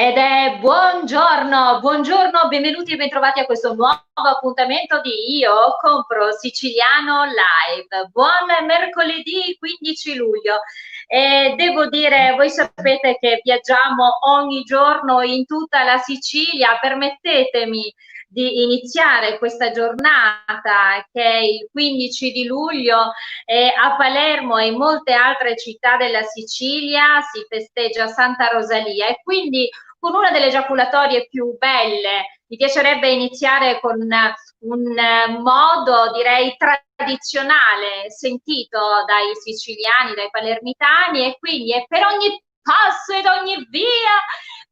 Ed è buongiorno, buongiorno, benvenuti e bentrovati a questo nuovo appuntamento di Io Compro Siciliano Live. Buon mercoledì 15 luglio. E devo dire, voi sapete che viaggiamo ogni giorno in tutta la Sicilia, permettetemi di iniziare questa giornata che è il 15 di luglio a Palermo e in molte altre città della Sicilia si festeggia Santa Rosalia e quindi con una delle giaculatorie più belle. Mi piacerebbe iniziare con un modo, direi, tradizionale, sentito dai siciliani, dai palermitani, e quindi è per ogni passo ed ogni via,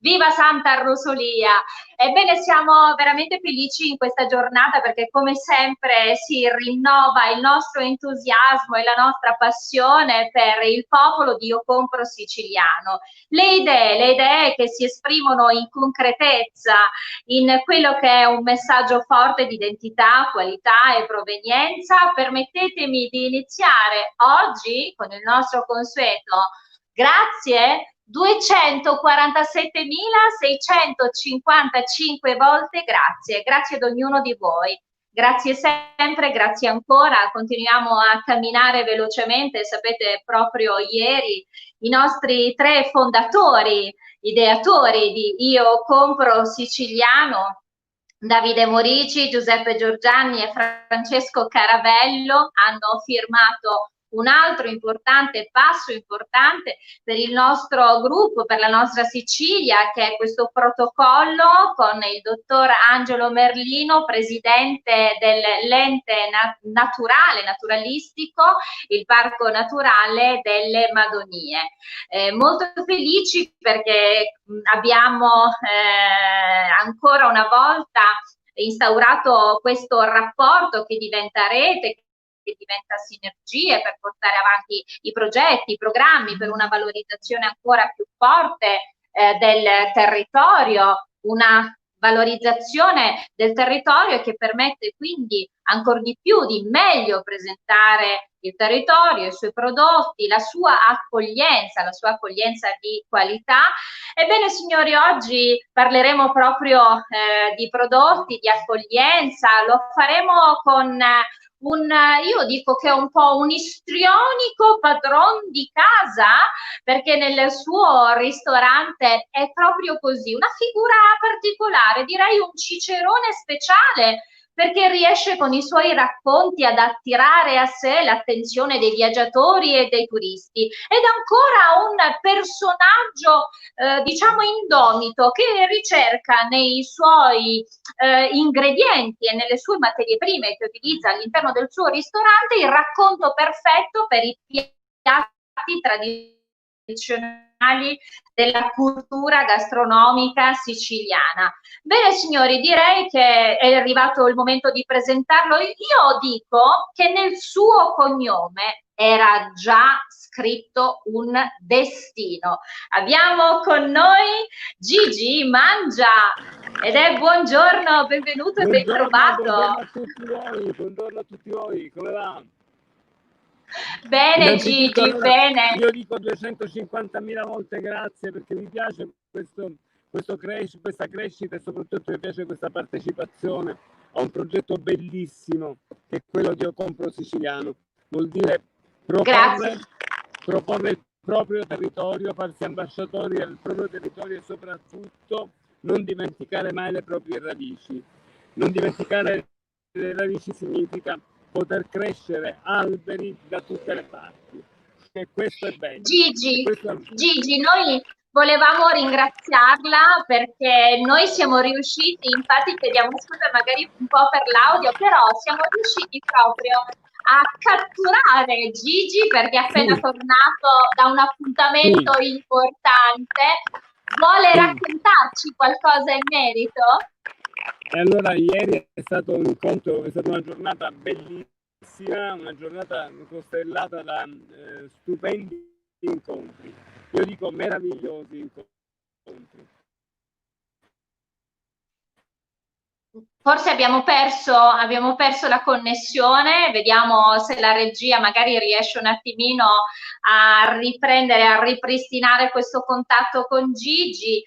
viva Santa Rosalia! Ebbene, siamo veramente felici in questa giornata perché come sempre si rinnova il nostro entusiasmo e la nostra passione per il popolo di Io Compro Siciliano. Le idee che si esprimono in concretezza in quello che è un messaggio forte di identità, qualità e provenienza. Permettetemi di iniziare oggi con il nostro consueto grazie 247.655 volte grazie, grazie ad ognuno di voi. Grazie sempre, grazie ancora, continuiamo a camminare velocemente, sapete proprio ieri i nostri tre fondatori, ideatori di Io Compro Siciliano, Davide Morici, Giuseppe Giorgianni e Francesco Caravello hanno firmato un altro importante passo importante per il nostro gruppo, per la nostra Sicilia, che è questo protocollo con il dottor Angelo Merlino, presidente dell'ente naturale, naturalistico, il Parco Naturale delle Madonie. Molto felici perché abbiamo ancora una volta instaurato questo rapporto che diventa rete, che diventa sinergie per portare avanti i progetti, i programmi per una valorizzazione ancora più forte del territorio, una valorizzazione del territorio che permette quindi ancora di più di meglio presentare il territorio, i suoi prodotti, la sua accoglienza di qualità. Ebbene signori, oggi parleremo proprio di prodotti, di accoglienza, lo faremo con io dico che è un po' un istrionico padron di casa, perché nel suo ristorante è proprio così, una figura particolare, direi un cicerone speciale, perché riesce con i suoi racconti ad attirare a sé l'attenzione dei viaggiatori e dei turisti. Ed ancora un personaggio, diciamo, indomito, che ricerca nei suoi ingredienti e nelle sue materie prime che utilizza all'interno del suo ristorante il racconto perfetto per i piatti tradizionali della cultura gastronomica siciliana. Bene signori, direi che è arrivato il momento di presentarlo. Io dico che nel suo cognome era già scritto un destino. Abbiamo con noi Gigi Mangia ed è buongiorno, benvenuto e ben trovato. Buongiorno a tutti voi, come va? Bene Innanzitutto, Gigi, allora, bene. io dico 250.000 volte grazie perché mi piace questa crescita e soprattutto mi piace questa partecipazione a un progetto bellissimo che è quello di Io Compro Siciliano. Vuol dire proporre il proprio territorio, farsi ambasciatori del proprio territorio e soprattutto non dimenticare mai le proprie radici. Non dimenticare le radici significa poter crescere alberi da tutte le parti. E questo è bello. Gigi, noi volevamo ringraziarla perché noi siamo riusciti, infatti chiediamo scusa magari un po' per l'audio, però siamo riusciti proprio a catturare Gigi perché è appena tornato da un appuntamento importante. Vuole raccontarci qualcosa in merito? E allora ieri è stato un incontro, è stata una giornata bellissima, una giornata costellata da stupendi incontri. Io dico meravigliosi incontri. Forse abbiamo perso la connessione, vediamo se la regia magari riesce un attimino a riprendere, a ripristinare questo contatto con Gigi.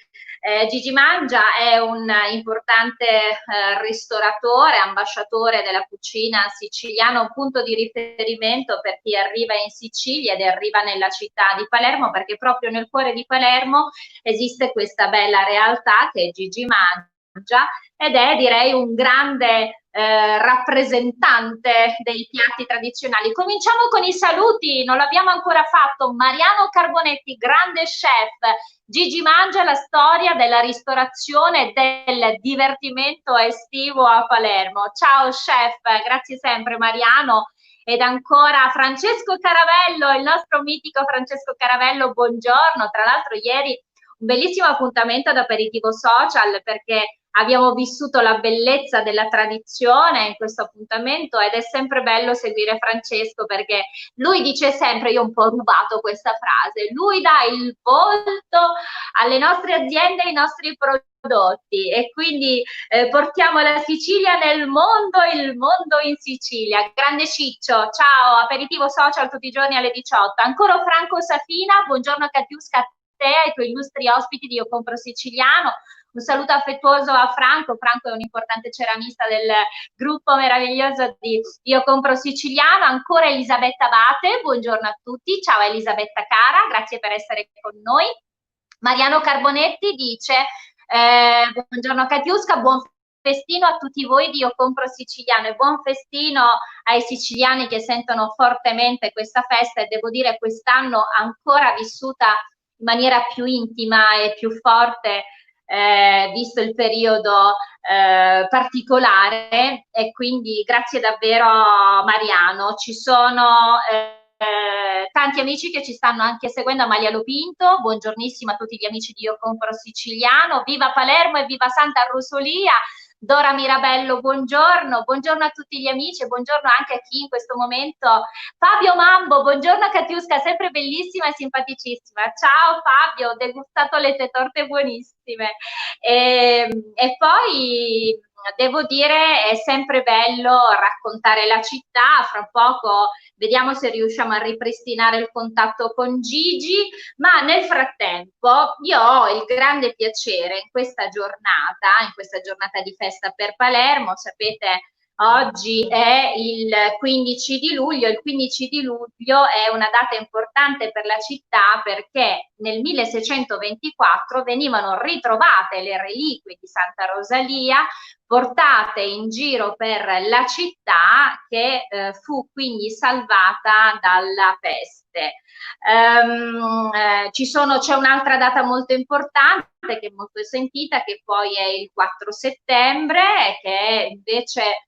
Gigi Mangia è un importante ristoratore, ambasciatore della cucina siciliana, un punto di riferimento per chi arriva in Sicilia ed arriva nella città di Palermo, perché proprio nel cuore di Palermo esiste questa bella realtà che è Gigi Mangia, ed è, direi, un grande rappresentante dei piatti tradizionali. Cominciamo con i saluti, non l'abbiamo ancora fatto. Mariano Carbonetti, grande chef. Gigi Mangia, la storia della ristorazione e del divertimento estivo a Palermo. Ciao chef, grazie sempre Mariano. Ed ancora Francesco Caravello, il nostro mitico Francesco Caravello, buongiorno. Tra l'altro ieri un bellissimo appuntamento ad Aperitivo Social, perché abbiamo vissuto la bellezza della tradizione in questo appuntamento, ed è sempre bello seguire Francesco, perché lui dice sempre, io ho un po' rubato questa frase, lui dà il volto alle nostre aziende, ai nostri prodotti, e quindi portiamo la Sicilia nel mondo, il mondo in Sicilia. Grande Ciccio, ciao, Aperitivo Social tutti i giorni alle 18. Ancora Franco Safina, buongiorno Catiusca a te, ai tuoi illustri ospiti di Io Compro Siciliano. Un saluto affettuoso a Franco. Franco è un importante ceramista del gruppo meraviglioso di Io Compro Siciliano. Ancora Elisabetta Abate, buongiorno a tutti. Ciao Elisabetta cara, grazie per essere con noi. Mariano Carbonetti dice buongiorno Catiusca, buon festino a tutti voi di Io Compro Siciliano, e buon festino ai siciliani che sentono fortemente questa festa, e devo dire quest'anno ancora vissuta in maniera più intima e più forte, visto il periodo particolare, e quindi grazie davvero Mariano. Ci sono tanti amici che ci stanno anche seguendo. Amalia Lopinto, buongiornissimo a tutti gli amici di Io Compro Siciliano, viva Palermo e viva Santa Rosolia. Dora Mirabello, buongiorno, buongiorno a tutti gli amici e buongiorno anche a chi in questo momento. Fabio Mambo, buongiorno Catiusca, sempre bellissima e simpaticissima. Ciao Fabio, ho degustato le tue torte buonissime. E poi devo dire, è sempre bello raccontare la città. Fra poco vediamo se riusciamo a ripristinare il contatto con Gigi, ma nel frattempo io ho il grande piacere in questa giornata di festa per Palermo. Sapete, oggi è il 15 di luglio. Il 15 di luglio è una data importante per la città, perché nel 1624 venivano ritrovate le reliquie di Santa Rosalia, portate in giro per la città, che fu quindi salvata dalla peste. C'è un'altra data molto importante, che è molto sentita, che poi è il 4 settembre, che è invece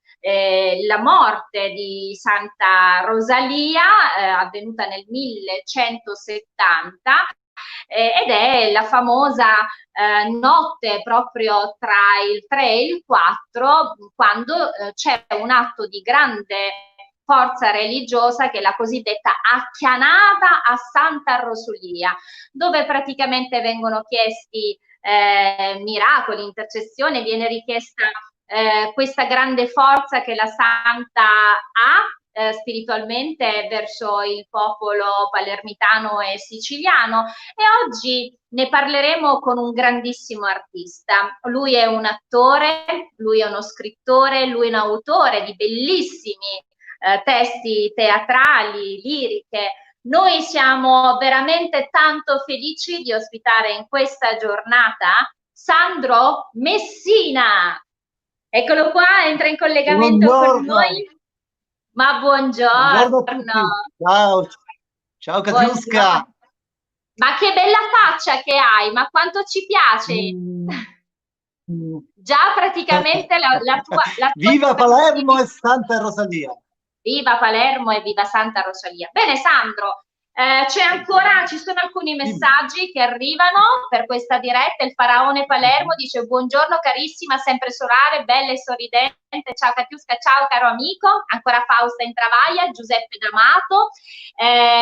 la morte di Santa Rosalia, avvenuta nel 1170, ed è la famosa notte proprio tra il 3 e il 4, quando c'è un atto di grande forza religiosa, che è la cosiddetta acchianata a Santa Rosalia, dove praticamente vengono chiesti miracoli, intercessione, viene richiesta questa grande forza che la Santa ha spiritualmente verso il popolo palermitano e siciliano, e oggi ne parleremo con un grandissimo artista. Lui è un attore, lui è uno scrittore, lui è un autore di bellissimi testi teatrali, liriche. Noi siamo veramente tanto felici di ospitare in questa giornata Sandro Messina. Eccolo qua, entra in collegamento con noi. Ma buongiorno. Buongiorno a tutti. Ciao, ciao Katiuska. Ma che bella faccia che hai, ma quanto ci piace. Già praticamente la tua Viva Palermo e Santa Rosalia. Viva Palermo e viva Santa Rosalia. Bene Sandro, ci sono alcuni messaggi che arrivano per questa diretta. Il faraone Palermo dice buongiorno carissima, sempre solare, bella e sorridente. Ciao Catiusca, ciao caro amico. Ancora Fausta in Travaglia, Giuseppe D'Amato.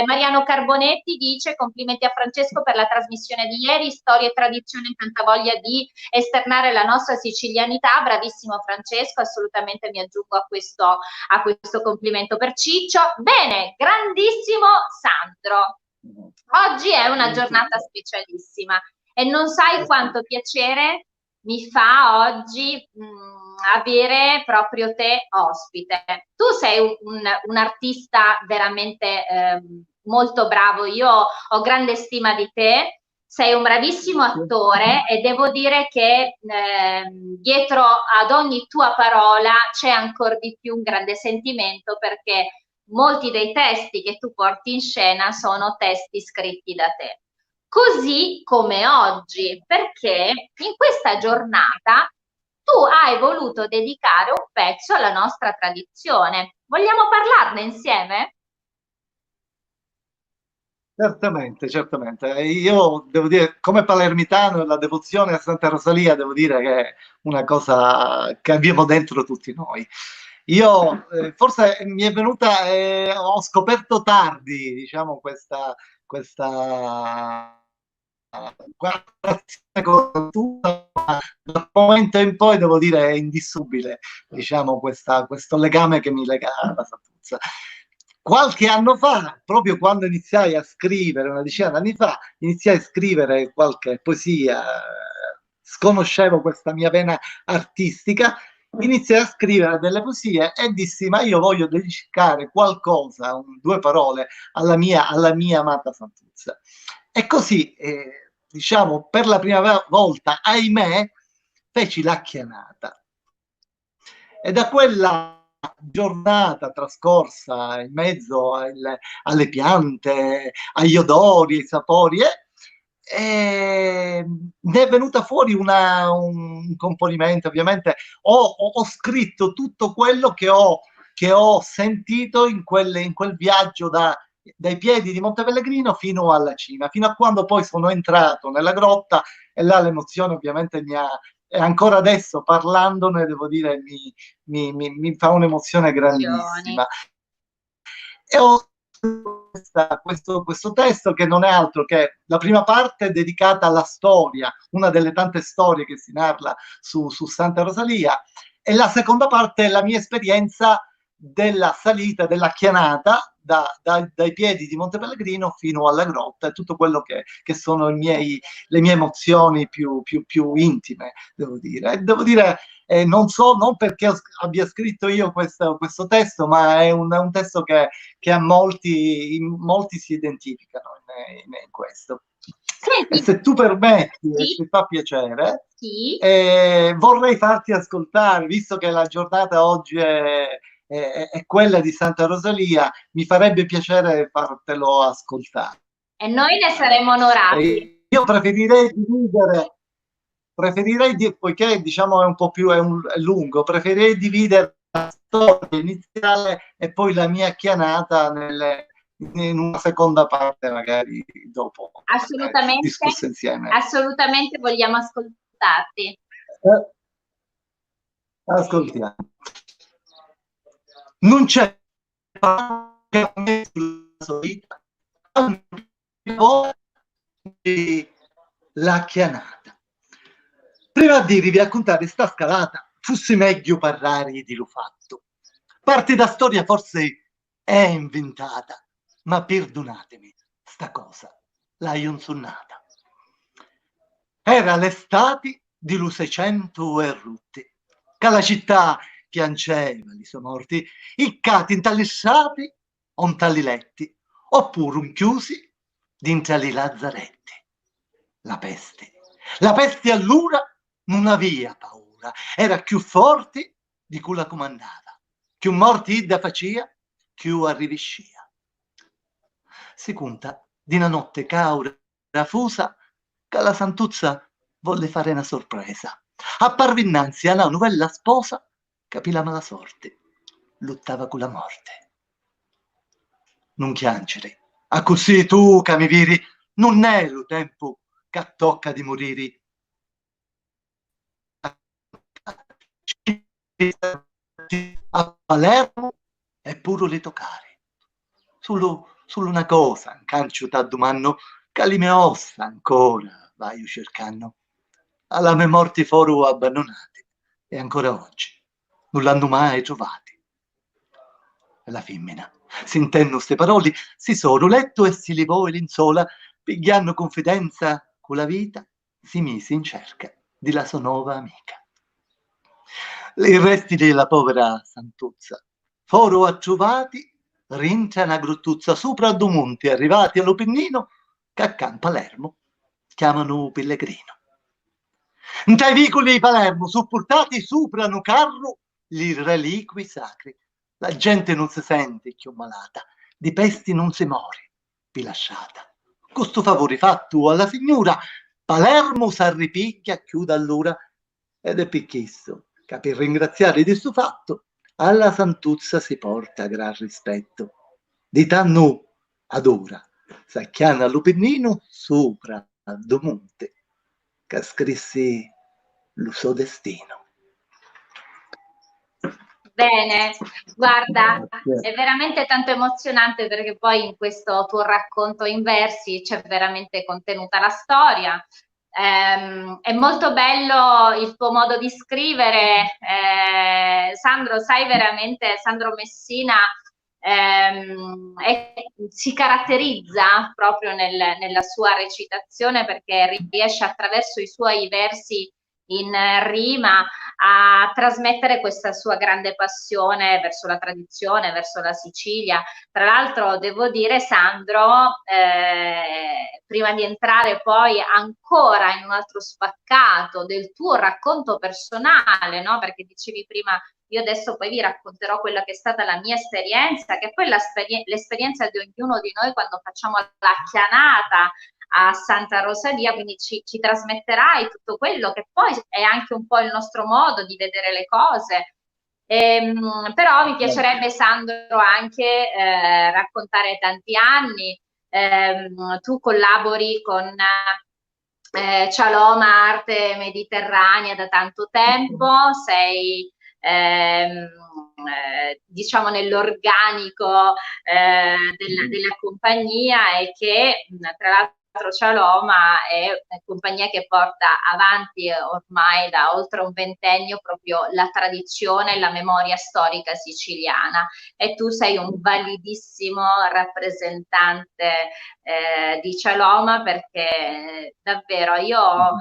Mariano Carbonetti dice complimenti a Francesco per la trasmissione di ieri, storia e tradizione, tanta voglia di esternare la nostra sicilianità. Bravissimo Francesco, assolutamente mi aggiungo a questo complimento per Ciccio. Bene, grandissimo Sandro. Oggi è una giornata specialissima e non sai quanto piacere mi fa oggi avere proprio te ospite. Tu sei un artista veramente molto bravo, io ho grande stima di te, sei un bravissimo attore e devo dire che dietro ad ogni tua parola c'è ancora di più un grande sentimento, perché molti dei testi che tu porti in scena sono testi scritti da te. Così come oggi, perché in questa giornata tu hai voluto dedicare un pezzo alla nostra tradizione. Vogliamo parlarne insieme? Certamente, certamente. Io devo dire, come palermitano, la devozione a Santa Rosalia, devo dire che è una cosa che abbiamo dentro tutti noi. Io, forse mi è venuta, ho scoperto tardi, diciamo, questa guardazione con tutta, ma dal momento in poi devo dire è indissubile, diciamo, questo legame che mi lega alla Santuzza. Qualche anno fa, proprio quando iniziai a scrivere, una decina d'anni fa, iniziai a scrivere qualche poesia, sconoscevo questa mia vena artistica, iniziai a scrivere delle poesie e dissi, ma io voglio dedicare qualcosa, due parole, alla mia amata Santuzza. E così, diciamo, per la prima volta, ahimè, feci la chiamata. E da quella giornata trascorsa in mezzo alle piante, agli odori, ai sapori, ne è venuta fuori un componimento. Ovviamente ho scritto tutto quello che ho sentito in quel viaggio dai piedi di Monte Pellegrino fino alla cima, fino a quando poi sono entrato nella grotta e là l'emozione ovviamente e ancora adesso parlandone, devo dire, mi fa un'emozione grandissima. E ho questo testo che non è altro che la prima parte dedicata alla storia, una delle tante storie che si narra su Santa Rosalia, e la seconda parte è la mia esperienza della salita, della chianata dai piedi di Monte Pellegrino fino alla grotta e tutto quello che sono le mie emozioni più intime, devo dire. E devo dire, non perché abbia scritto io questo testo, ma è un testo che a molti si identificano in questo. Senti, E se tu permetti, sì, e ti fa piacere, sì. vorrei farti ascoltare, visto che la giornata oggi è quella di Santa Rosalia, mi farebbe piacere fartelo ascoltare. E noi ne saremo onorati. Io poiché diciamo è un po' più è lungo, preferirei dividere la storia iniziale e poi la mia chianata in una seconda parte, magari dopo, discusso insieme. Assolutamente vogliamo ascoltarti. Ascoltiamo. Non c'è che sulla sua vita la chianata. Prima di raccontare sta scalata, fosse meglio parlare di lo fatto. Parte da storia forse è inventata, ma perdonatemi, sta cosa l'hai insonnata. Era l'estate di lu 600 e rutti, che la città piangeva li suoi morti, iccati intalissati o tali letti, oppure unchiusi dintre li lazzaretti. La peste. La peste allora non aveva paura, era più forte di cui la comandava. Più morti da faccia, più arriviscia. Si conta di una notte caura fusa che la Santuzza volle fare una sorpresa. Apparve innanzi alla novella sposa, capì la mala sorte, lottava con la morte. Non chiancere, a così tu che mi viri, non è lo tempo che tocca di morire. A Palermo è pure le toccare. Solo una cosa, un cancio da domani, che le mie ossa ancora vai cercando. Alla me morti foru abbandonati e ancora oggi non l'hanno mai trovati. La femmina, sentendo queste parole, si sono letto e si levò e linzola, pigliando confidenza con la vita, si mise in cerca di la sua nuova amica. I resti della povera Santuzza furono attrovati rintra una gruttuzza sopra a due monti, arrivati all'Opennino, che accanto a Palermo chiamano Pellegrino. Tra i vicoli di Palermo, supportati sopra un carro, gli reliqui sacri. La gente non si sente più malata, di pesti non si muore, più lasciata. Questo favore fatto alla signora, Palermo s'arripicchia, chiude allora, ed è per questo che per ringraziare di sto fatto, alla Santuzza si porta gran rispetto. Di tanno ad ora, s'acchiana all'Opennino sopra a Domonte, che scrisse lo suo destino. Bene, guarda, è veramente tanto emozionante perché poi in questo tuo racconto in versi c'è veramente contenuta la storia. È molto bello il tuo modo di scrivere, Sandro, sai veramente, Sandro Messina si caratterizza proprio nella sua recitazione perché riesce attraverso i suoi versi in rima a trasmettere questa sua grande passione verso la tradizione, verso la Sicilia. Tra l'altro devo dire, Sandro, prima di entrare poi ancora in un altro spaccato del tuo racconto personale, no? Perché dicevi prima, io adesso poi vi racconterò quella che è stata la mia esperienza, che poi l'esperienza di ognuno di noi quando facciamo la chianata a Santa Rosalia, quindi ci trasmetterai tutto quello che poi è anche un po' il nostro modo di vedere le cose. Però mi piacerebbe, Sandro, anche raccontare tanti anni. Tu collabori con Cialoma Arte Mediterranea da tanto tempo, sei diciamo nell'organico della compagnia e che tra l'altro Cialoma è una compagnia che porta avanti ormai da oltre un ventennio proprio la tradizione e la memoria storica siciliana e tu sei un validissimo rappresentante di Cialoma perché davvero io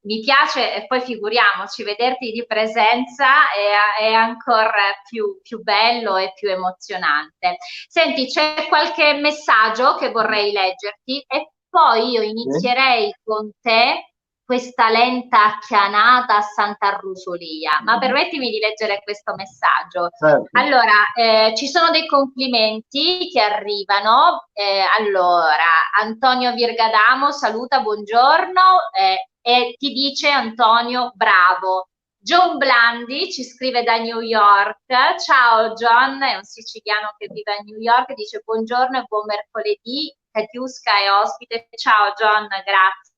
mi piace e poi figuriamoci vederti di presenza è ancora più bello e più emozionante. Senti, c'è qualche messaggio che vorrei leggerti e poi io inizierei con te questa lenta chianata a Santa Rosalia, ma permettimi di leggere questo messaggio. Certo. Allora, ci sono dei complimenti che arrivano, allora, Antonio Virgadamo saluta, buongiorno, e ti dice Antonio, bravo. John Blandi ci scrive da New York, ciao John, è un siciliano che vive a New York, dice buongiorno e buon mercoledì, Katiuska è ospite, ciao John, grazie.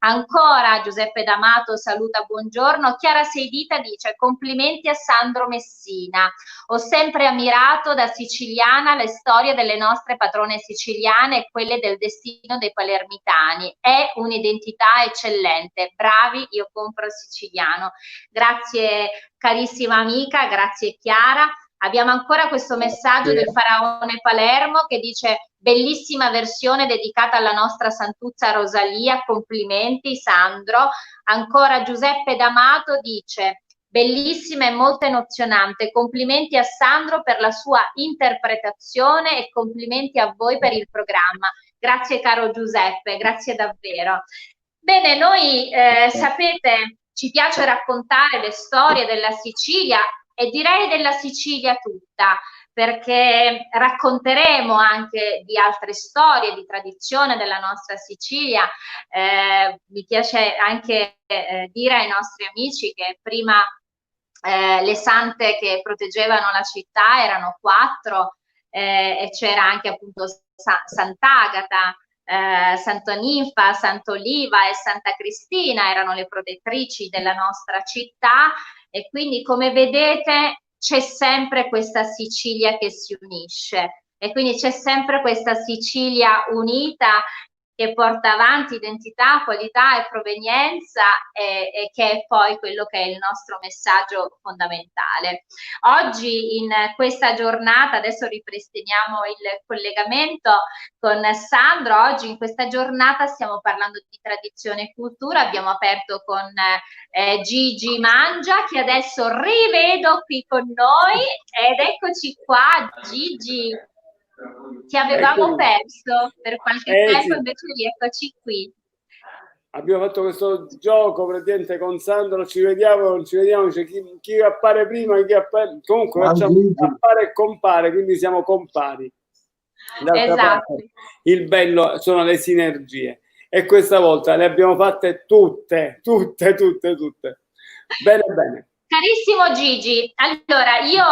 Ancora Giuseppe D'Amato saluta, buongiorno. Chiara Seidita dice complimenti a Sandro Messina, ho sempre ammirato da siciliana le storie delle nostre patrone siciliane e quelle del destino dei palermitani, è un'identità eccellente, bravi, io compro siciliano. Grazie carissima amica, grazie Chiara. Abbiamo ancora questo messaggio del Faraone Palermo che dice bellissima versione dedicata alla nostra Santuzza Rosalia, complimenti Sandro. Ancora Giuseppe D'Amato dice bellissima e molto emozionante, complimenti a Sandro per la sua interpretazione e complimenti a voi per il programma. Grazie caro Giuseppe, grazie davvero. Bene, noi sapete, ci piace raccontare le storie della Sicilia e direi della Sicilia tutta, perché racconteremo anche di altre storie, di tradizione della nostra Sicilia. Mi piace anche dire ai nostri amici che prima le sante che proteggevano la città erano 4 e c'era anche appunto Sant'Agata, Santo Ninfa, Sant'Oliva e Santa Cristina erano le protettrici della nostra città e quindi come vedete c'è sempre questa Sicilia che si unisce e quindi c'è sempre questa Sicilia unita che porta avanti identità, qualità e provenienza e che è poi quello che è il nostro messaggio fondamentale. Oggi in questa giornata, adesso ripristiniamo il collegamento con Sandro, oggi in questa giornata stiamo parlando di tradizione e cultura, abbiamo aperto con Gigi Mangia che adesso rivedo qui con noi ed eccoci qua Gigi. Ti avevamo perso per qualche tempo, sì. invece rieccoci qui. Abbiamo fatto questo gioco praticamente con Sandro, ci vediamo, non ci vediamo, cioè chi appare prima, chi appare... Comunque facciamo appare e compare, quindi siamo compari. D'altra parte, il bello sono le sinergie e questa volta le abbiamo fatte tutte. Bene. Carissimo Gigi, allora io...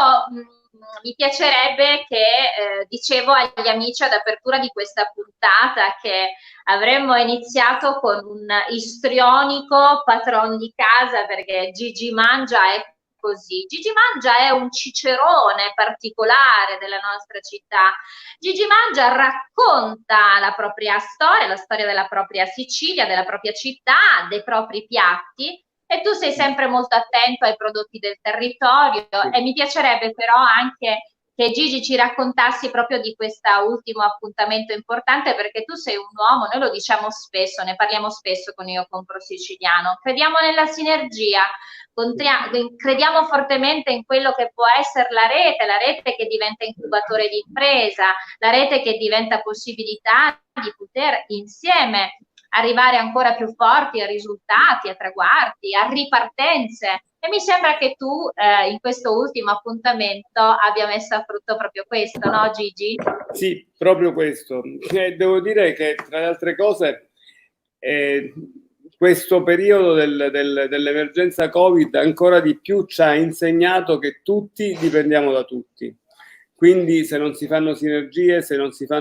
mi piacerebbe che dicevo agli amici ad apertura di questa puntata che avremmo iniziato con un istrionico patron di casa, perché Gigi Mangia è così. Gigi Mangia è un cicerone particolare della nostra città. Gigi Mangia racconta la propria storia, la storia della propria Sicilia, della propria città, dei propri piatti. E tu sei sempre molto attento ai prodotti del territorio e mi piacerebbe però anche che Gigi ci raccontassi proprio di questo ultimo appuntamento importante, perché tu sei un uomo, noi lo diciamo spesso, ne parliamo spesso con Io Compro Siciliano, crediamo nella sinergia, crediamo fortemente in quello che può essere la rete che diventa incubatore di impresa, la rete che diventa possibilità di poter insieme arrivare ancora più forti a risultati, a traguardi, a ripartenze. E mi sembra che tu in questo ultimo appuntamento abbia messo a frutto proprio questo, no Gigi? Sì, proprio questo. Devo dire che tra le altre cose questo periodo dell'emergenza Covid ancora di più ci ha insegnato che tutti dipendiamo da tutti. Quindi se non si fanno sinergie, se non si fa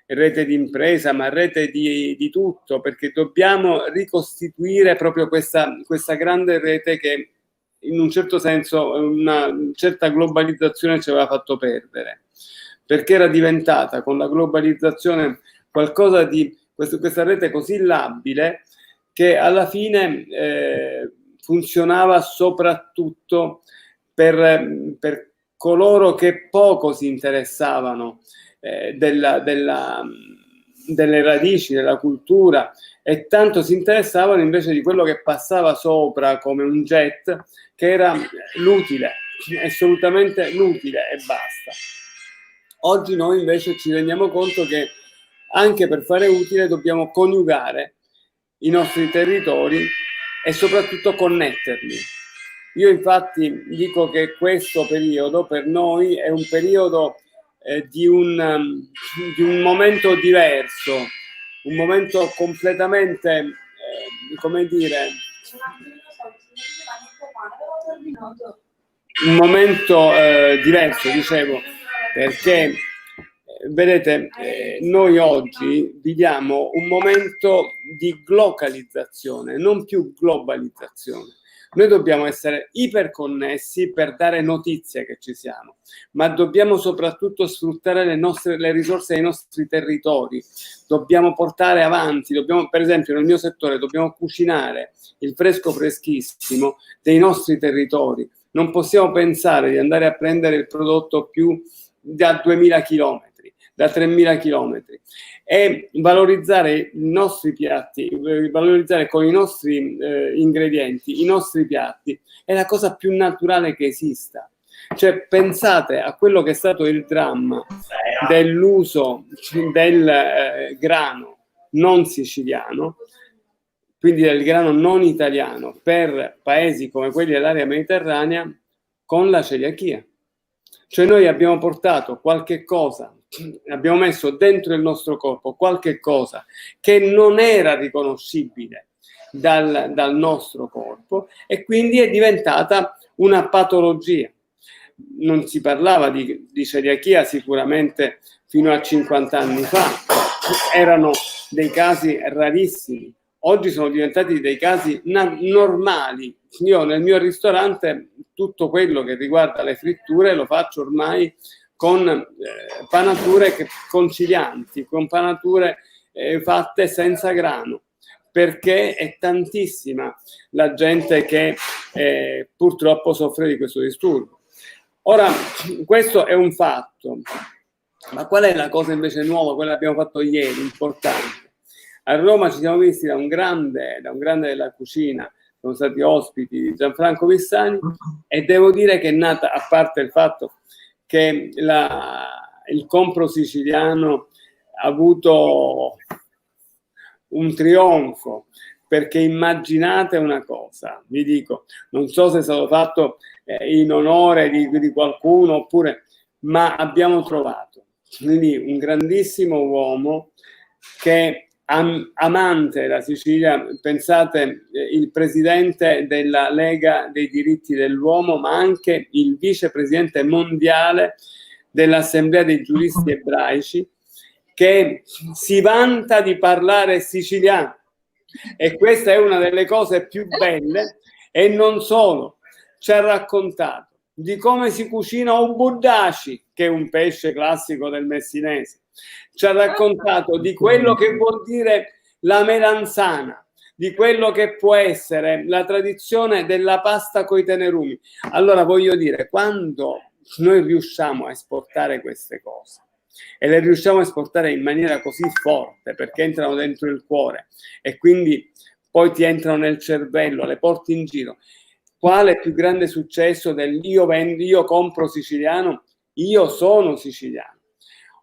rete di impresa, ma rete di tutto, perché dobbiamo ricostituire proprio questa grande rete che in un certo senso una certa globalizzazione ci aveva fatto perdere, perché era diventata con la globalizzazione qualcosa di questa rete così labile che alla fine funzionava soprattutto per coloro che poco si interessavano delle radici, della cultura, e tanto si interessavano invece di quello che passava sopra come un jet, che era l'utile, assolutamente l'utile e basta. Oggi noi invece ci rendiamo conto che anche per fare utile dobbiamo coniugare i nostri territori e soprattutto connetterli. Io infatti dico che questo periodo per noi è un periodo di un momento diverso, un momento completamente, come dire, un momento diverso, dicevo, perché vedete, noi oggi viviamo un momento di glocalizzazione, non più globalizzazione. Noi dobbiamo essere iperconnessi per dare notizie che ci siamo, ma dobbiamo soprattutto sfruttare le risorse dei nostri territori, dobbiamo portare avanti, per esempio nel mio settore dobbiamo cucinare il fresco freschissimo dei nostri territori, non possiamo pensare di andare a prendere il prodotto più da 2000 chilometri, da 3000 chilometri, e valorizzare i nostri piatti, valorizzare con i nostri ingredienti i nostri piatti è la cosa più naturale che esista. Cioè pensate a quello che è stato il dramma dell'uso del grano non siciliano, quindi del grano non italiano, per paesi come quelli dell'area mediterranea con la celiachia. Cioè noi abbiamo portato qualche cosa, abbiamo messo dentro il nostro corpo qualche cosa che non era riconoscibile dal nostro corpo e quindi è diventata una patologia. Non si parlava di celiachia sicuramente fino a 50 anni fa, erano dei casi rarissimi. Oggi sono diventati dei casi normali. Io nel mio ristorante tutto quello che riguarda le fritture lo faccio ormai con panature concilianti, con panature fatte senza grano, perché è tantissima la gente che purtroppo soffre di questo disturbo. Ora, questo è un fatto, ma qual è la cosa invece nuova, quella che abbiamo fatto ieri, importante? A Roma ci siamo visti da un grande della cucina, sono stati ospiti di Gianfranco Vissani, e devo dire che è nata, a parte il fatto che il compro siciliano ha avuto un trionfo, perché immaginate una cosa, vi dico, non so se è stato fatto in onore di qualcuno oppure, ma abbiamo trovato lì un grandissimo uomo che amante della Sicilia, pensate, il presidente della Lega dei diritti dell'uomo, ma anche il vicepresidente mondiale dell'Assemblea dei giuristi ebraici, che si vanta di parlare siciliano, e questa è una delle cose più belle. E non solo, ci ha raccontato di come si cucina un buddaci, che è un pesce classico del messinese, ci ha raccontato di quello che vuol dire la melanzana, di quello che può essere la tradizione della pasta coi tenerumi. Allora voglio dire, quando noi riusciamo a esportare queste cose, e le riusciamo a esportare in maniera così forte, perché entrano dentro il cuore e quindi poi ti entrano nel cervello, le porti in giro. Quale più grande successo del io compro siciliano, io sono siciliano.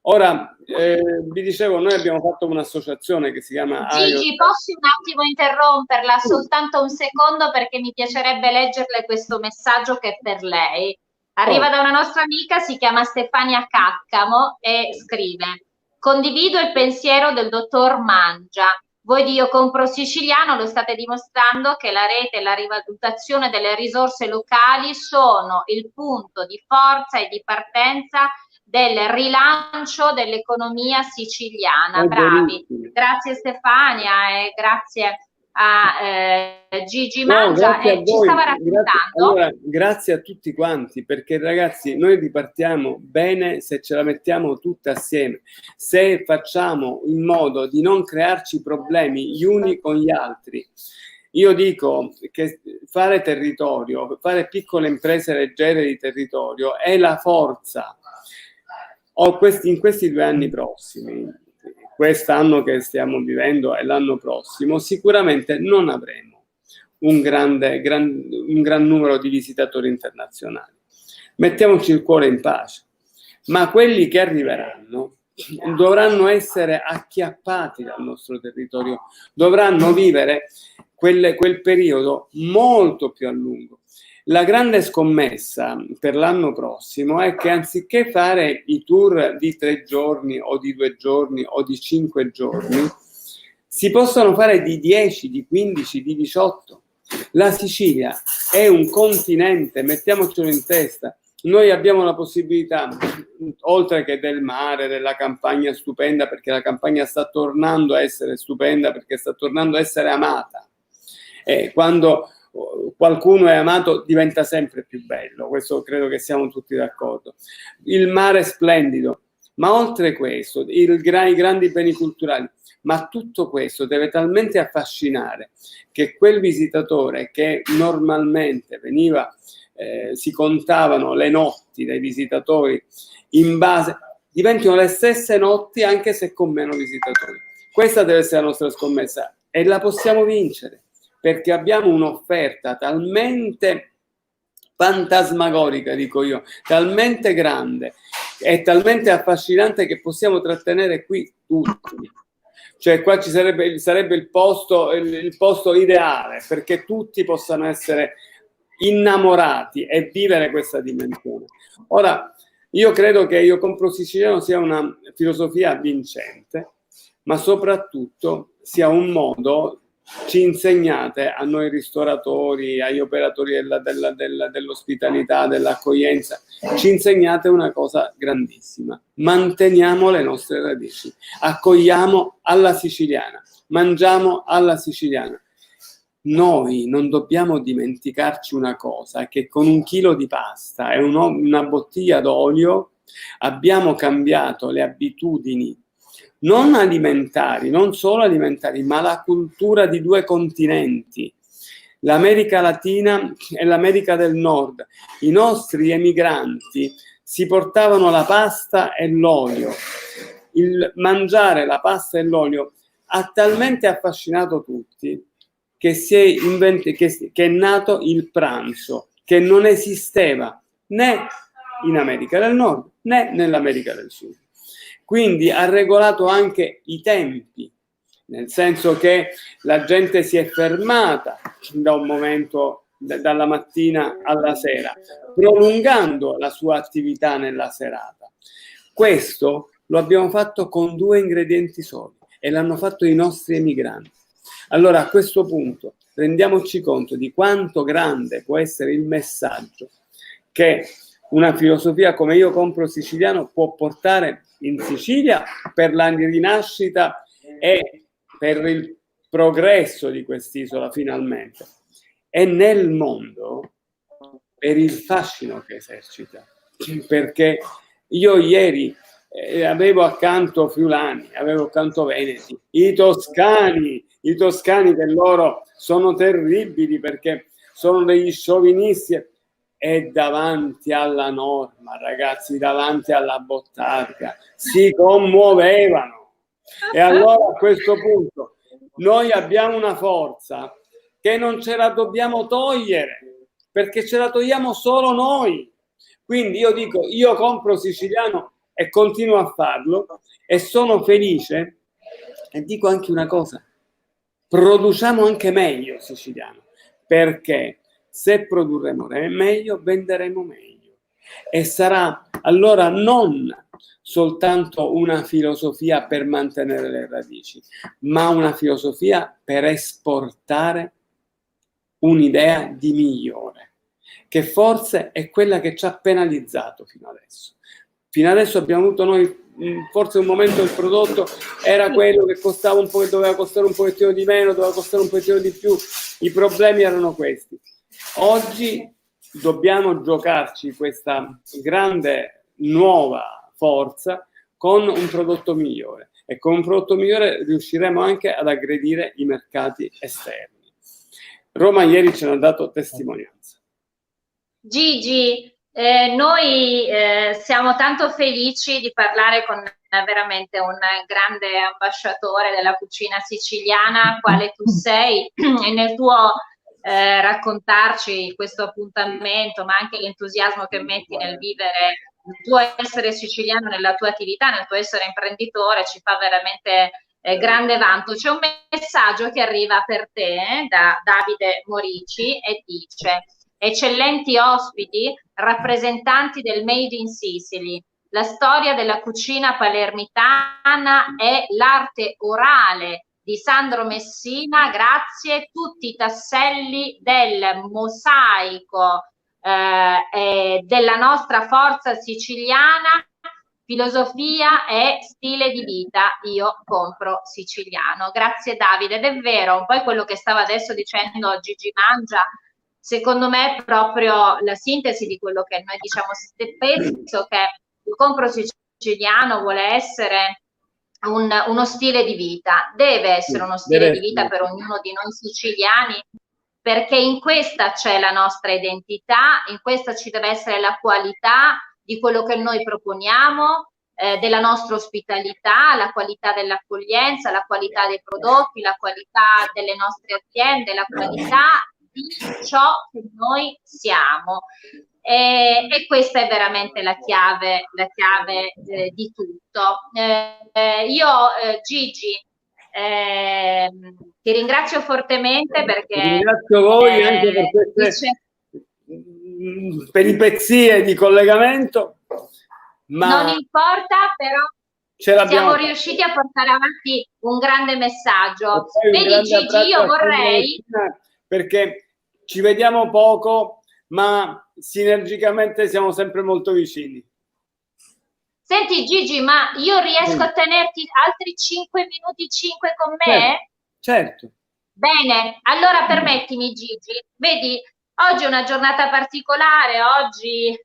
Ora, vi dicevo, noi abbiamo fatto un'associazione che si chiama Gigi, posso un attimo interromperla soltanto un secondo, perché mi piacerebbe leggerle questo messaggio che è per lei. Arriva da una nostra amica, si chiama Stefania Caccamo e scrive: condivido il pensiero del dottor Mangia. Voi di Io Compro Siciliano lo state dimostrando che la rete e la rivalutazione delle risorse locali sono il punto di forza e di partenza del rilancio dell'economia siciliana. Bravi. Grazie Stefania e grazie a Gigi Mangia. Ci stava raccontando. Grazie a tutti quanti, perché ragazzi, noi ripartiamo bene se ce la mettiamo tutte assieme, se facciamo in modo di non crearci problemi gli uni con gli altri. Io dico che fare territorio, fare piccole imprese leggere di territorio è la forza. In questi 2 anni prossimi, quest'anno che stiamo vivendo e l'anno prossimo, sicuramente non avremo un gran numero di visitatori internazionali. Mettiamoci il cuore in pace, ma quelli che arriveranno dovranno essere acchiappati dal nostro territorio, dovranno vivere quel periodo molto più a lungo. La grande scommessa per l'anno prossimo è che anziché fare i tour di 3 giorni o di 2 giorni o di 5 giorni, si possono fare di 10, di 15, di 18. La Sicilia è un continente, mettiamocelo in testa. Noi abbiamo la possibilità, oltre che del mare, della campagna stupenda, perché la campagna sta tornando a essere stupenda, perché sta tornando a essere amata. E quando qualcuno è amato diventa sempre più bello, questo credo che siamo tutti d'accordo. Il mare è splendido, ma oltre questo, i grandi beni culturali, ma tutto questo deve talmente affascinare che quel visitatore che normalmente veniva, si contavano le notti dei visitatori in base, diventino le stesse notti anche se con meno visitatori. Questa deve essere la nostra scommessa e la possiamo vincere, perché abbiamo un'offerta talmente fantasmagorica, dico io, talmente grande e talmente affascinante che possiamo trattenere qui tutti. Cioè qua ci sarebbe il posto ideale perché tutti possano essere innamorati e vivere questa dimensione. Ora, io credo che Io Compro Siciliano sia una filosofia vincente, ma soprattutto sia un modo, ci insegnate a noi ristoratori, agli operatori dell'ospitalità, dell'accoglienza, ci insegnate una cosa grandissima: manteniamo le nostre radici, accogliamo alla siciliana, mangiamo alla siciliana. Noi non dobbiamo dimenticarci una cosa, che con 1 chilo di pasta e una bottiglia d'olio Abbiamo cambiato le abitudini non alimentari, non solo alimentari, ma la cultura di due continenti, l'America Latina e l'America del Nord. I nostri emigranti si portavano la pasta e l'olio. Il mangiare la pasta e l'olio ha talmente affascinato tutti che è nato il pranzo, che non esisteva né in America del Nord né nell'America del Sud. Quindi ha regolato anche i tempi, nel senso che la gente si è fermata da un momento, dalla mattina alla sera, prolungando la sua attività nella serata. Questo lo abbiamo fatto con 2 ingredienti soli e l'hanno fatto i nostri emigranti. Allora, a questo punto rendiamoci conto di quanto grande può essere il messaggio che una filosofia come Io compro siciliano può portare in Sicilia per la rinascita e per il progresso di quest'isola finalmente, e nel mondo per il fascino che esercita. Perché io ieri avevo accanto friulani, avevo accanto veneti, i toscani che loro sono terribili perché sono degli sciovinisti, e davanti alla norma, ragazzi, davanti alla bottarica, si commuovevano. E allora a questo punto noi abbiamo una forza che non ce la dobbiamo togliere, perché ce la togliamo solo noi. Quindi io dico, io compro siciliano e continuo a farlo e sono felice. E dico anche una cosa, produciamo anche meglio siciliano, perché se produrremo meglio, venderemo meglio. E sarà allora non soltanto una filosofia per mantenere le radici, ma una filosofia per esportare un'idea di migliore, che forse è quella che ci ha penalizzato fino adesso. Fino adesso abbiamo avuto noi, forse un momento il prodotto era quello che costava un po', che doveva costare un pochettino di meno, doveva costare un pochettino di più, i problemi erano questi. Oggi dobbiamo giocarci questa grande nuova forza con un prodotto migliore, e con un prodotto migliore riusciremo anche ad aggredire i mercati esterni. Roma ieri ce n'ha dato testimonianza. Gigi, noi siamo tanto felici di parlare con veramente un grande ambasciatore della cucina siciliana, quale tu sei, e nel tuo raccontarci questo appuntamento, ma anche l'entusiasmo che metti nel vivere il tuo essere siciliano nella tua attività, nel tuo essere imprenditore, ci fa veramente grande vanto. C'è un messaggio che arriva per te da Davide Morici e dice: eccellenti ospiti, rappresentanti del Made in Sicily, la storia della cucina palermitana e l'arte orale di Sandro Messina, grazie, tutti i tasselli del mosaico della nostra forza siciliana, filosofia e stile di vita. Io compro siciliano. Grazie Davide, ed è vero, poi quello che stava adesso dicendo Gigi Mangia, secondo me è proprio la sintesi di quello che noi diciamo spesso, che il compro siciliano vuole essere uno stile di vita, deve essere uno stile di vita per ognuno di noi siciliani, perché in questa c'è la nostra identità, in questa ci deve essere la qualità di quello che noi proponiamo, della nostra ospitalità, la qualità dell'accoglienza, la qualità dei prodotti, la qualità delle nostre aziende, la qualità di ciò che noi siamo. E questa è veramente la chiave di tutto. Io Gigi ti ringrazio fortemente, perché ringrazio voi anche per queste peripezie di collegamento, ma non importa, però siamo riusciti a portare avanti un grande messaggio. Vedi Gigi, io vorrei, perché ci vediamo poco, ma sinergicamente siamo sempre molto vicini. Senti Gigi, ma io riesco a tenerti altri 5 minuti con me? Certo. Bene, allora permettimi Gigi, vedi, Oggi è una giornata particolare, oggi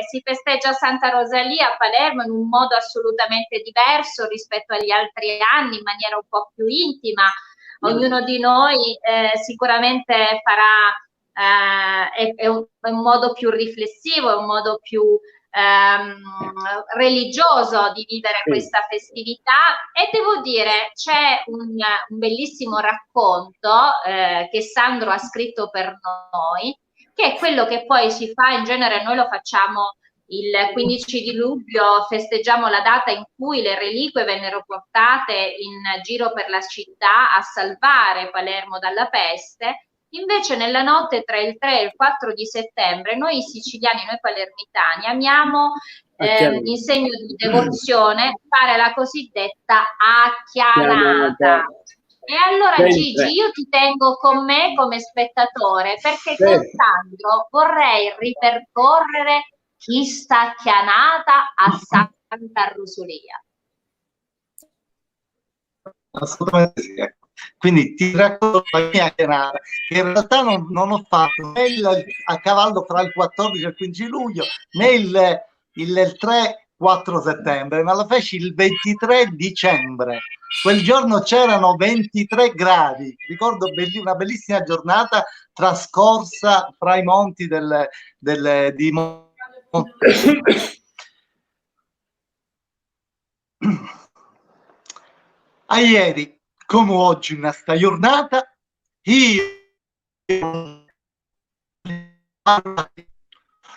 si festeggia Santa Rosalia a Palermo in un modo assolutamente diverso rispetto agli altri anni, in maniera un po' più intima. Ognuno di noi sicuramente farà, è un modo più riflessivo, è un modo più religioso di vivere questa festività, e devo dire c'è un bellissimo racconto che Sandro ha scritto per noi, che è quello che poi si fa in genere. Noi lo facciamo il 15 di luglio, festeggiamo la data in cui le reliquie vennero portate in giro per la città a salvare Palermo dalla peste. Invece nella notte tra il 3 e il 4 di settembre noi siciliani, noi palermitani, amiamo in segno di devozione fare la cosiddetta acchianata. E allora Gigi, io ti tengo con me come spettatore, perché con Sandro vorrei ripercorrere questa chianata a Santa Rosalia. Assolutamente sì, ecco. Quindi ti racconto la mia chianata, che in realtà non ho fatto né a cavallo fra il 14 e il 15 luglio, né il 3-4 settembre, ma la feci il 23 dicembre. Quel giorno c'erano 23 gradi, ricordo una bellissima giornata trascorsa fra i monti di a ieri, come oggi, in questa giornata, io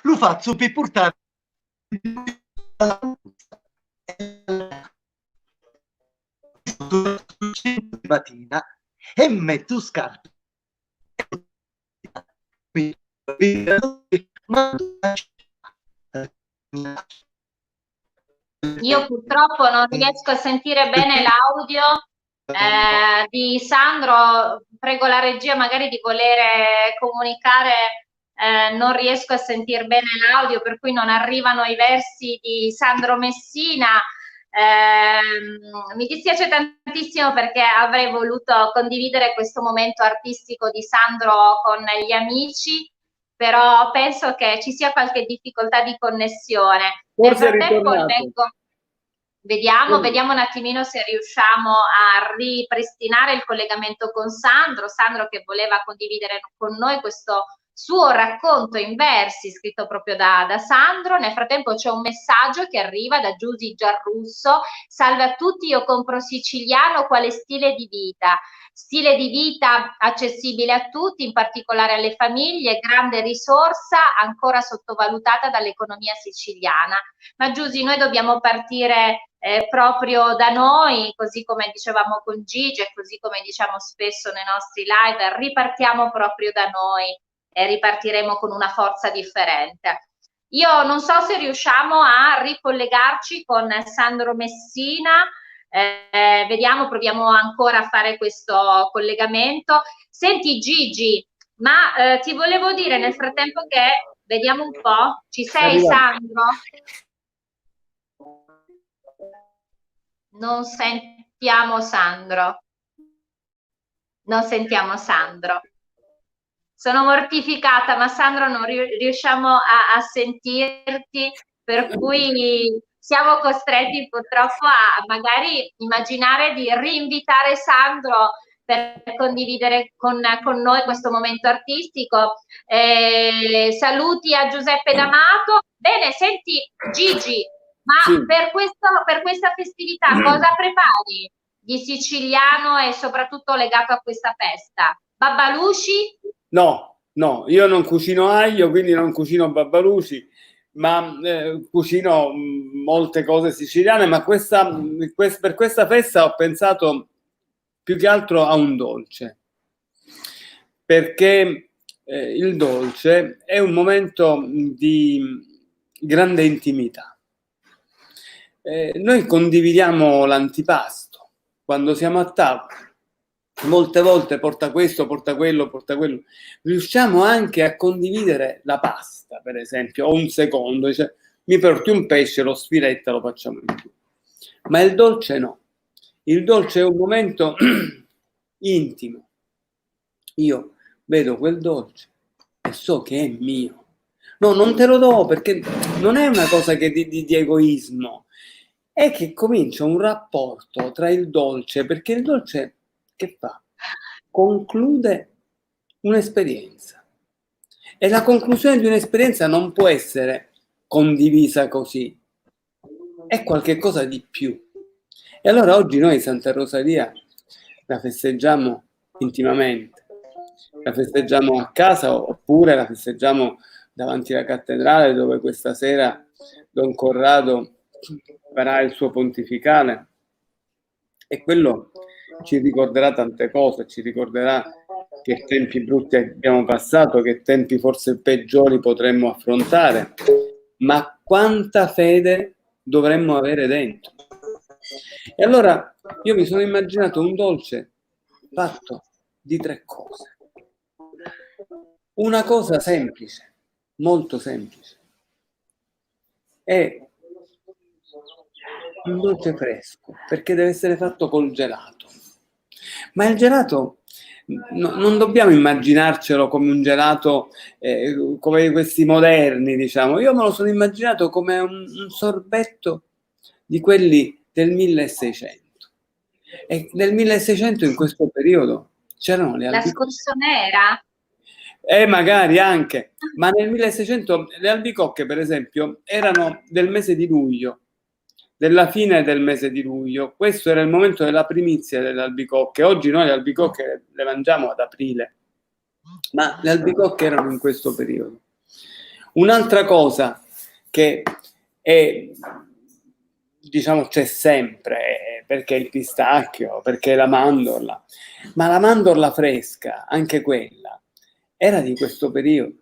lo faccio per portare mattina e metto scarpe. Io purtroppo non riesco a sentire bene l'audio di Sandro. Prego la regia magari di volere comunicare. Non riesco a sentire bene l'audio, per cui non arrivano i versi di Sandro Messina. Mi dispiace tantissimo, perché avrei voluto condividere questo momento artistico di Sandro con gli amici, però penso che ci sia qualche difficoltà di connessione. Nel frattempo vediamo un attimino se riusciamo a ripristinare il collegamento con Sandro che voleva condividere con noi questo suo racconto in versi scritto proprio da Sandro. Nel frattempo c'è un messaggio che arriva da Giusy Giarrusso: salve a tutti, io compro siciliano, quale stile di vita? Stile di vita accessibile a tutti, in particolare alle famiglie, grande risorsa ancora sottovalutata dall'economia siciliana. Ma Giusy, noi dobbiamo partire proprio da noi, così come dicevamo con Gigi e così come diciamo spesso nei nostri live, ripartiamo proprio da noi e ripartiremo con una forza differente. Io non so se riusciamo a ricollegarci con Sandro Messina. Vediamo, proviamo ancora a fare questo collegamento. Senti Gigi, ma ti volevo dire nel frattempo che vediamo un po', ci sei Sandro? Non sentiamo Sandro. Non sentiamo Sandro. Sono mortificata, ma Sandro non riusciamo a sentirti, per cui siamo costretti purtroppo a magari immaginare di rinvitare Sandro per condividere con noi questo momento artistico. Saluti a Giuseppe D'Amato. Bene, senti Gigi, ma sì, per questa festività cosa prepari di siciliano e soprattutto legato a questa festa? Babbaluci? No, io non cucino aglio, quindi non cucino babbaluci, ma cucino molte cose siciliane, ma per questa festa ho pensato più che altro a un dolce, perché il dolce è un momento di grande intimità. Noi condividiamo l'antipasto quando siamo a tavola. Molte volte porta questo, porta quello, porta quello. Riusciamo anche a condividere la pasta, per esempio, o un secondo, dice, mi porti un pesce, lo sfiletta, lo facciamo in più. Ma il dolce no. Il dolce è un momento intimo. Io vedo quel dolce, e so che è mio. No, non te lo do perché non è una cosa che di egoismo, è che comincia un rapporto tra il dolce, perché il dolce che fa? Conclude un'esperienza. E la conclusione di un'esperienza non può essere condivisa così, è qualcosa di più. E allora oggi noi Santa Rosalia la festeggiamo intimamente, la festeggiamo a casa oppure la festeggiamo davanti alla cattedrale, dove questa sera Don Corrado farà il suo pontificale, e quello ci ricorderà tante cose, ci ricorderà che tempi brutti abbiamo passato, che tempi forse peggiori potremmo affrontare, ma quanta fede dovremmo avere dentro. E allora io mi sono immaginato un dolce fatto di 3 cose. Una cosa semplice, molto semplice, è un dolce fresco, perché deve essere fatto col gelato. Ma il gelato non dobbiamo immaginarcelo come un gelato come questi moderni, diciamo. Io me lo sono immaginato come un sorbetto di quelli del 1600. E nel 1600, in questo periodo, c'erano le albicocche. La scorsonera? Magari anche, ma nel 1600 le albicocche, per esempio, erano del mese di luglio, della fine del mese di luglio. Questo era il momento della primizia delle albicocche. Oggi noi le albicocche le mangiamo ad aprile, ma le albicocche erano in questo periodo. Un'altra cosa che è, diciamo, c'è sempre, perché il pistacchio, perché la mandorla, ma la mandorla fresca, anche quella, era di questo periodo.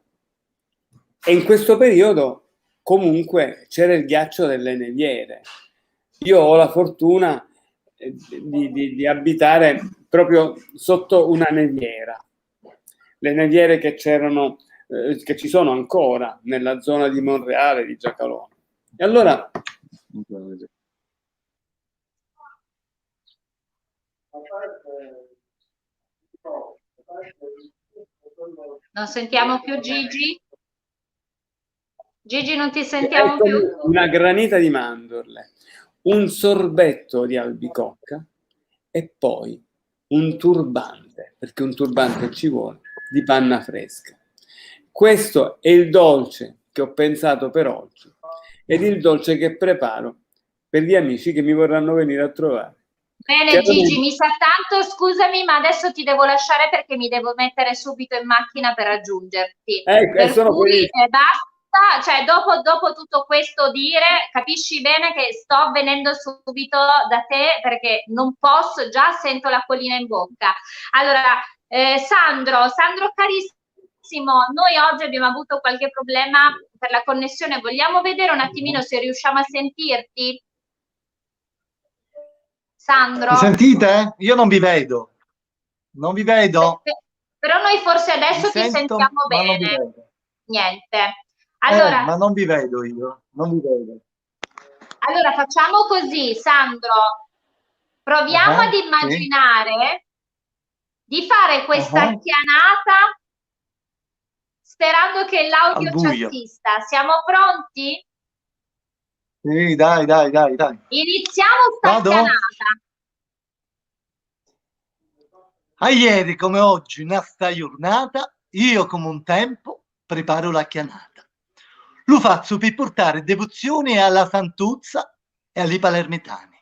E in questo periodo comunque c'era il ghiaccio delle neviere. Io ho la fortuna di abitare proprio sotto una neviera. Le neviere che c'erano, che ci sono ancora nella zona di Monreale, di Giacalone. E allora non sentiamo più Gigi? Gigi, non ti sentiamo più? Una granita di mandorle, un sorbetto di albicocca e poi un turbante, perché un turbante ci vuole, di panna fresca. Questo è il dolce che ho pensato per oggi ed il dolce che preparo per gli amici che mi vorranno venire a trovare. Bene Gigi, mi sa tanto, scusami, ma adesso ti devo lasciare perché mi devo mettere subito in macchina per raggiungerti. Per cui basta, cioè dopo tutto questo dire, capisci bene che sto venendo subito da te perché non posso, già sento l'acquolina in bocca. Allora, Sandro carissimo, noi oggi abbiamo avuto qualche problema per la connessione, vogliamo vedere un attimino se riusciamo a sentirti? Sandro? Mi sentite? Io non vi vedo. Non vi vedo. Però noi forse adesso ti sentiamo bene. Niente. Allora, ma non vi vedo io. Non vi vedo. Allora facciamo così, Sandro. Proviamo ad immaginare di fare questa chianata sperando che l'audio ci assista. Siamo pronti? Sì, dai. Iniziamo sta chianata. A ieri come oggi, in sta giornata, io come un tempo preparo la chianata. Lo faccio per portare devozione alla Santuzza e agli palermitani.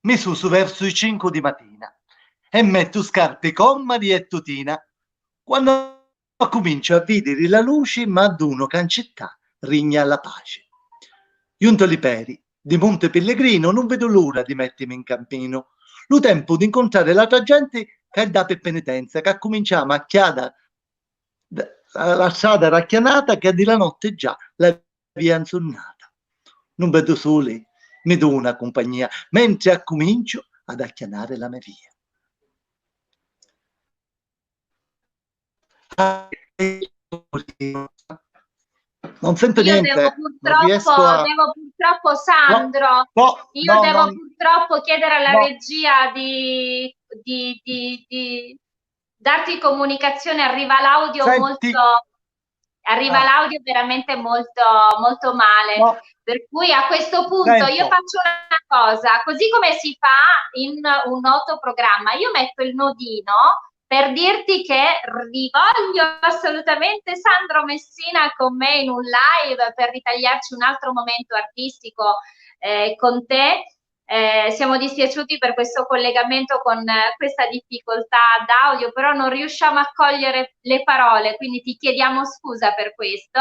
Mi su verso i 5 di mattina e metto scarpe comodi e tutina. Quando comincio a vedere la luce, ma ad uno cancetta regna alla pace. Giunto li peri di Monte Pellegrino, non vedo l'ora di mettermi in cammino. Lo tempo di incontrare l'altra gente che è da per penitenza, che cominciamo a chiada la strada racchianata che di la notte già la via insonnata. Non vedo sole, mi do una compagnia, mentre accomincio ad acchianare la mia via. Non sento niente. Devo purtroppo Sandro, purtroppo chiedere alla regia di darti comunicazione, arriva l'audio l'audio veramente molto, molto male. No. Per cui a questo punto io faccio una cosa, così come si fa in un noto programma, io metto il nodino per dirti che rivoglio assolutamente Sandro Messina con me in un live per ritagliarci un altro momento artistico con te. Siamo dispiaciuti per questo collegamento con questa difficoltà d'audio, però non riusciamo a cogliere le parole, quindi ti chiediamo scusa per questo.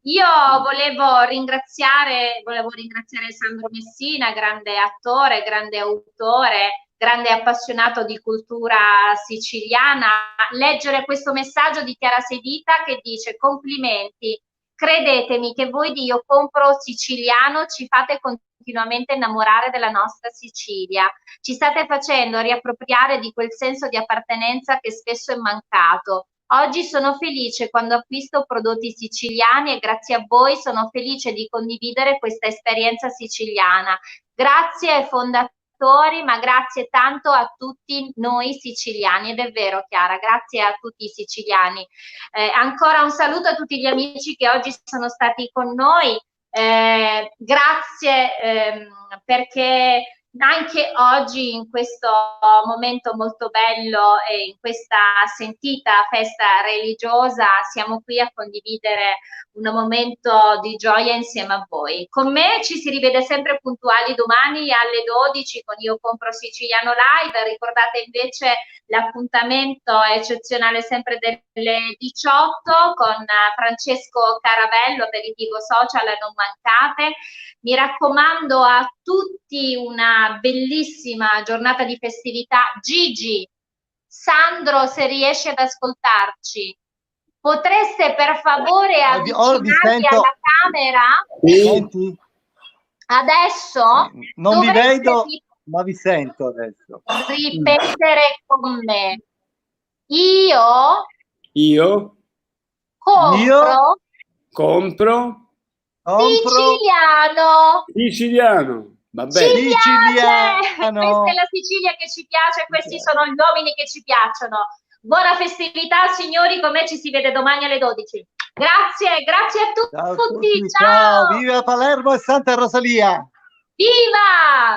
Io volevo ringraziare Sandro Messina, grande attore, grande autore, grande appassionato di cultura siciliana, leggere questo messaggio di Chiara Sedita che dice: complimenti, credetemi che voi di Io Compro Siciliano ci fate continuamente innamorare della nostra Sicilia, ci state facendo riappropriare di quel senso di appartenenza che spesso è mancato. Oggi sono felice quando acquisto prodotti siciliani e grazie a voi sono felice di condividere questa esperienza siciliana. Grazie ai fondatori, ma grazie tanto a tutti noi siciliani, ed è vero Chiara, grazie a tutti i siciliani. Ancora un saluto a tutti gli amici che oggi sono stati con noi. Grazie perché anche oggi in questo momento molto bello e in questa sentita festa religiosa siamo qui a condividere un momento di gioia insieme a voi. Con me ci si rivede sempre puntuali domani alle 12 con Io Compro Siciliano Live. Ricordate invece l'appuntamento eccezionale sempre delle 18 con Francesco Caravello, aperitivo social, non mancate. Mi raccomando a tutti una bellissima giornata di festività. Gigi, Sandro, se riesci ad ascoltarci, potreste per favore avvicinarvi alla camera? Senti? Adesso non vi vedo, ma vi sento adesso. Ripetere con me. Io compro siciliano. Va bene. Ci piace! Questa è la Sicilia che ci piace, questi sono gli uomini che ci piacciono. Buona festività signori, con me ci si vede domani alle 12. Grazie a tutti. Ciao. Viva Palermo e Santa Rosalia! Viva!